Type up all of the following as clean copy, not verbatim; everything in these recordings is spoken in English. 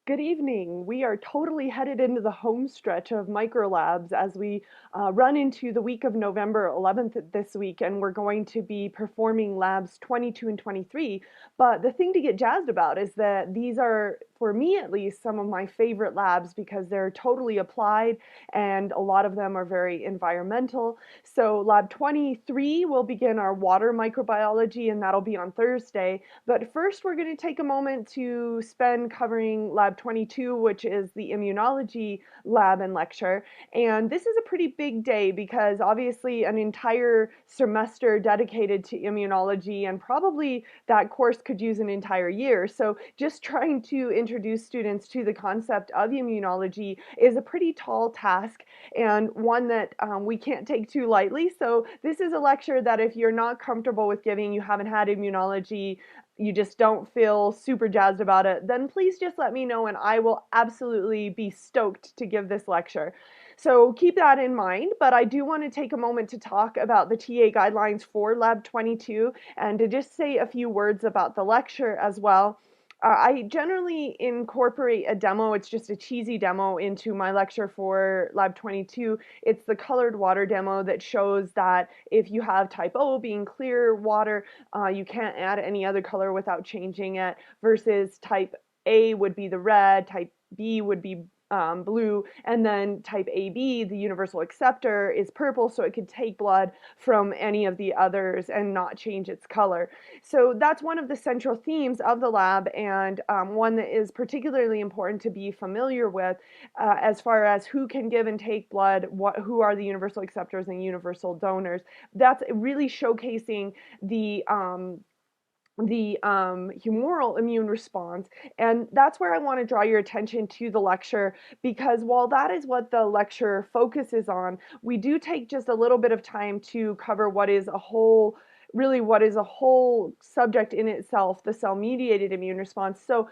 Good evening. We are totally headed into the home stretch of microlabs as we run into the week of November 11th this week, and we're going to be performing labs 22 and 23. But the thing to get jazzed about is that these are, for me at least, some of my favorite labs because they're totally applied and a lot of them are very environmental. So, lab 23 will begin our water microbiology, and that'll be on Thursday. But first, we're going to take a moment to spend covering Lab 22, which is the immunology lab and lecture. And this is a pretty big day because obviously an entire semester dedicated to immunology, and probably that course could use an entire year. So just trying to introduce students to the concept of immunology is a pretty tall task and one that we can't take too lightly. So this is a lecture that if you're not comfortable with giving, you haven't had immunology, you just don't feel super jazzed about it, then please just let me know and I will absolutely be stoked to give this lecture. So keep that in mind, but I do want to take a moment to talk about the TA guidelines for Lab 22 and to just say a few words about the lecture as well. I generally incorporate a demo, it's just a cheesy demo, into my lecture for Lab 22. It's the colored water demo that shows that if you have type O being clear water, you can't add any other color without changing it, versus type A would be the red, type B would be blue, and then type AB, the universal acceptor, is purple, so it could take blood from any of the others and not change its color. So that's one of the central themes of the lab, and one that is particularly important to be familiar with as far as who can give and take blood, who are the universal acceptors and universal donors. That's really showcasing the humoral immune response. And that's where I want to draw your attention to the lecture, because while that is what the lecture focuses on, we do take just a little bit of time to cover what is a whole subject in itself, the cell-mediated immune response. So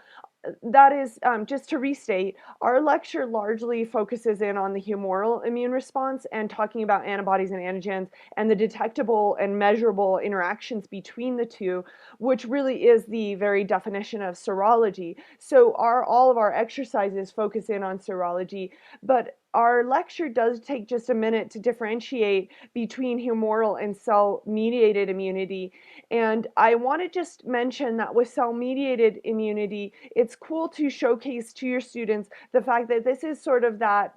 that is, just to restate, our lecture largely focuses in on the humoral immune response and talking about antibodies and antigens and the detectable and measurable interactions between the two, which really is the very definition of serology. So all of our exercises focus in on serology, but our lecture does take just a minute to differentiate between humoral and cell-mediated immunity. And I want to just mention that with cell-mediated immunity, it's cool to showcase to your students the fact that this is sort of that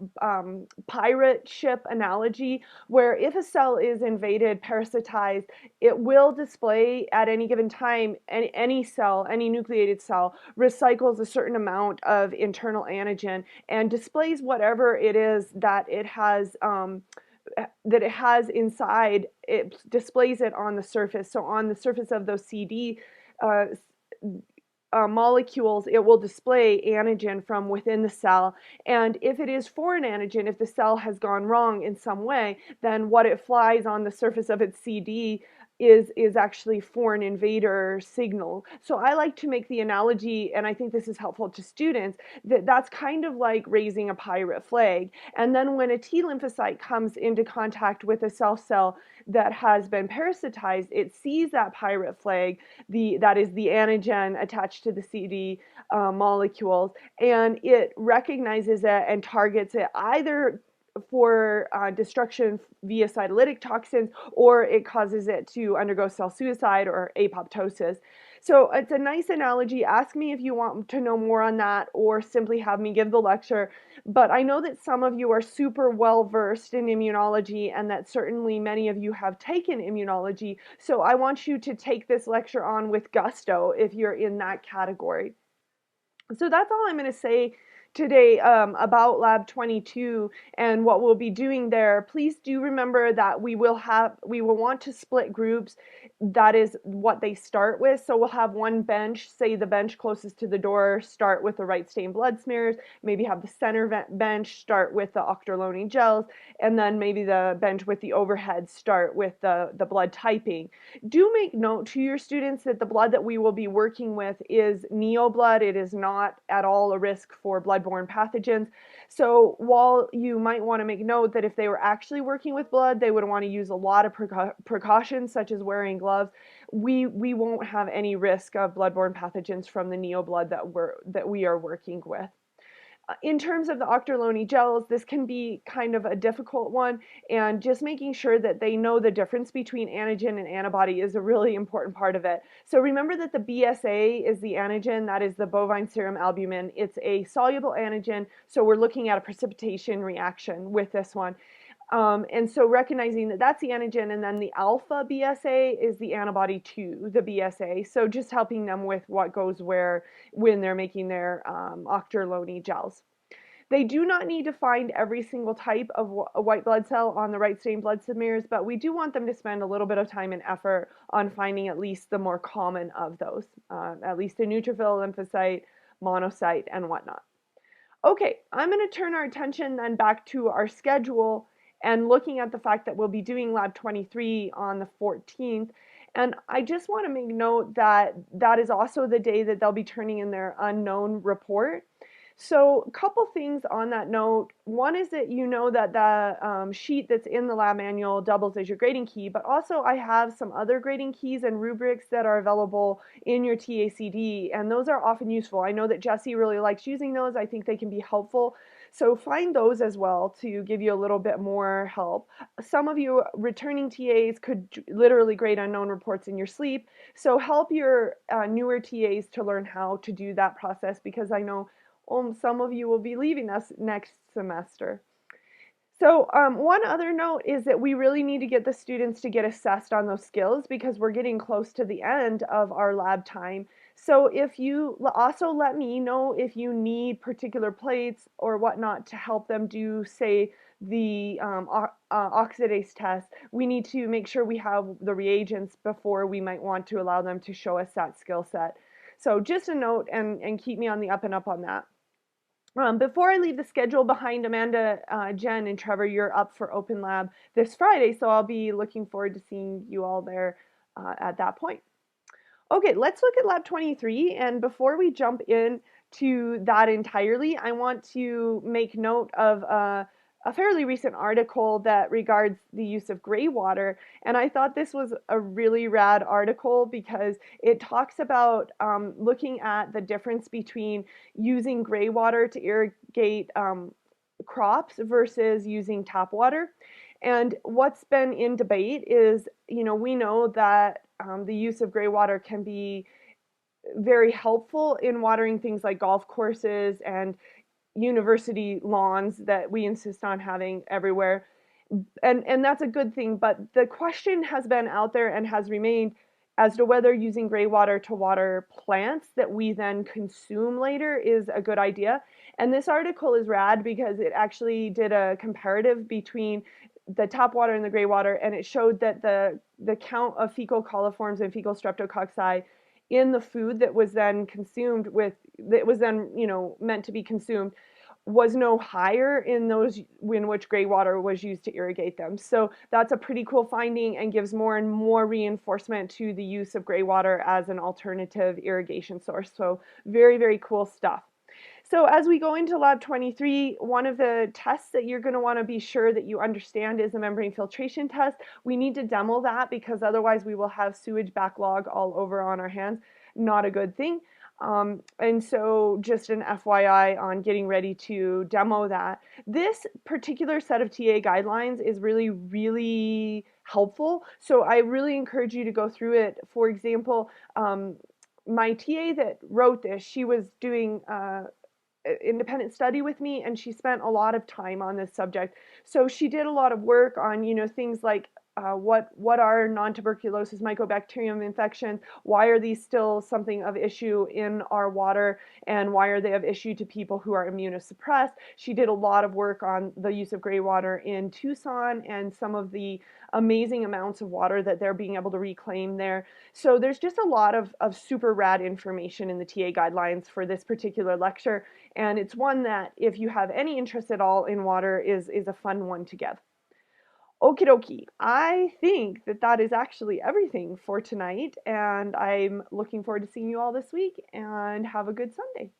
pirate ship analogy, where if a cell is invaded, parasitized, it will display at any given time, any cell, any nucleated cell, recycles a certain amount of internal antigen and displays whatever it is that it has inside. It displays it on the surface. So on the surface of those CD uh, molecules, it will display antigen from within the cell. And if it is foreign antigen, if the cell has gone wrong in some way, then what it flies on the surface of its CD is actually foreign invader signal. So I like to make the analogy, and I think this is helpful to students, that that's kind of like raising a pirate flag. And then when a T lymphocyte comes into contact with a cell that has been parasitized, it sees that pirate flag, that is the antigen attached to the CD molecules, and it recognizes it and targets it either for destruction via cytolytic toxins, or it causes it to undergo cell suicide or apoptosis. So it's a nice analogy. Ask me if you want to know more on that, or simply have me give the lecture. But I know that some of you are super well versed in immunology, and that certainly many of you have taken immunology. So I want you to take this lecture on with gusto if you're in that category. So that's all I'm going to say today about Lab 22 and what we'll be doing there. Please do remember that we will want to split groups. That is what they start with. So we'll have one bench, say the bench closest to the door, start with the right stain blood smears, maybe have the center bench start with the octoloni gels, and then maybe the bench with the overhead start with the blood typing. Do make note to your students that the blood that we will be working with is neo blood. It is not at all a risk for bloodborne pathogens. So while you might want to make note that if they were actually working with blood, they would want to use a lot of precautions, such as wearing gloves, we won't have any risk of bloodborne pathogens from the neo blood that we are working with. In terms of the octoloni gels, this can be kind of a difficult one, and just making sure that they know the difference between antigen and antibody is a really important part of it. So remember that the BSA is the antigen, that is the bovine serum albumin. It's a soluble antigen, so we're looking at a precipitation reaction with this one. And so recognizing that that's the antigen, and then the alpha BSA is the antibody to the BSA. So just helping them with what goes where when they're making their octoloni gels. They do not need to find every single type of a white blood cell on the right stained blood smears, but we do want them to spend a little bit of time and effort on finding at least the more common of those, at least a neutrophil, lymphocyte, monocyte, and whatnot. Okay, I'm going to turn our attention then back to our schedule and looking at the fact that we'll be doing Lab 23 on the 14th. And I just want to make note that that is also the day that they'll be turning in their unknown report. So a couple things on that note. One is that you know that the sheet that's in the lab manual doubles as your grading key, but also I have some other grading keys and rubrics that are available in your TACD, and those are often useful. I know that Jesse really likes using those. I think they can be helpful. So find those as well to give you a little bit more help. Some of you returning TAs could literally grade unknown reports in your sleep. So help your newer TAs to learn how to do that process, because I know some of you will be leaving us next semester. So one other note is that we really need to get the students to get assessed on those skills, because we're getting close to the end of our lab time. So if you also let me know if you need particular plates or whatnot to help them do, say, the oxidase test, we need to make sure we have the reagents before we might want to allow them to show us that skill set. So just a note, and keep me on the up and up on that. Before I leave the schedule behind, Amanda, Jen, and Trevor, you're up for Open Lab this Friday, so I'll be looking forward to seeing you all there at that point. Okay, let's look at Lab 23, and before we jump in to that entirely, I want to make note of a fairly recent article that regards the use of gray water, and I thought this was a really rad article because it talks about looking at the difference between using gray water to irrigate crops versus using tap water. And what's been in debate is, we know that the use of gray water can be very helpful in watering things like golf courses and university lawns that we insist on having everywhere. And that's a good thing, but the question has been out there and has remained as to whether using gray water to water plants that we then consume later is a good idea. And this article is rad because it actually did a comparative between the tap water and the gray water, and it showed that the count of fecal coliforms and fecal streptococci in the food that was then consumed that was then meant to be consumed was no higher in those in which gray water was used to irrigate them. So that's a pretty cool finding and gives more and more reinforcement to the use of gray water as an alternative irrigation source. So very, very cool stuff. So as we go into Lab 23, one of the tests that you're going to want to be sure that you understand is the membrane filtration test. We need to demo that because otherwise we will have sewage backlog all over on our hands. Not a good thing. And so just an FYI on getting ready to demo that. This particular set of TA guidelines is really, really helpful. So I really encourage you to go through it. For example, my TA that wrote this, she was doing independent study with me, and she spent a lot of time on this subject. So she did a lot of work on things like what are non-tuberculosis mycobacterium infections, why are these still something of issue in our water, and why are they of issue to people who are immunosuppressed. She did a lot of work on the use of gray water in Tucson and some of the amazing amounts of water that they're being able to reclaim there. So there's just a lot of super rad information in the TA guidelines for this particular lecture, and it's one that, if you have any interest at all in water, is a fun one to give. Okie dokie. I think that is actually everything for tonight, and I'm looking forward to seeing you all this week, and have a good Sunday.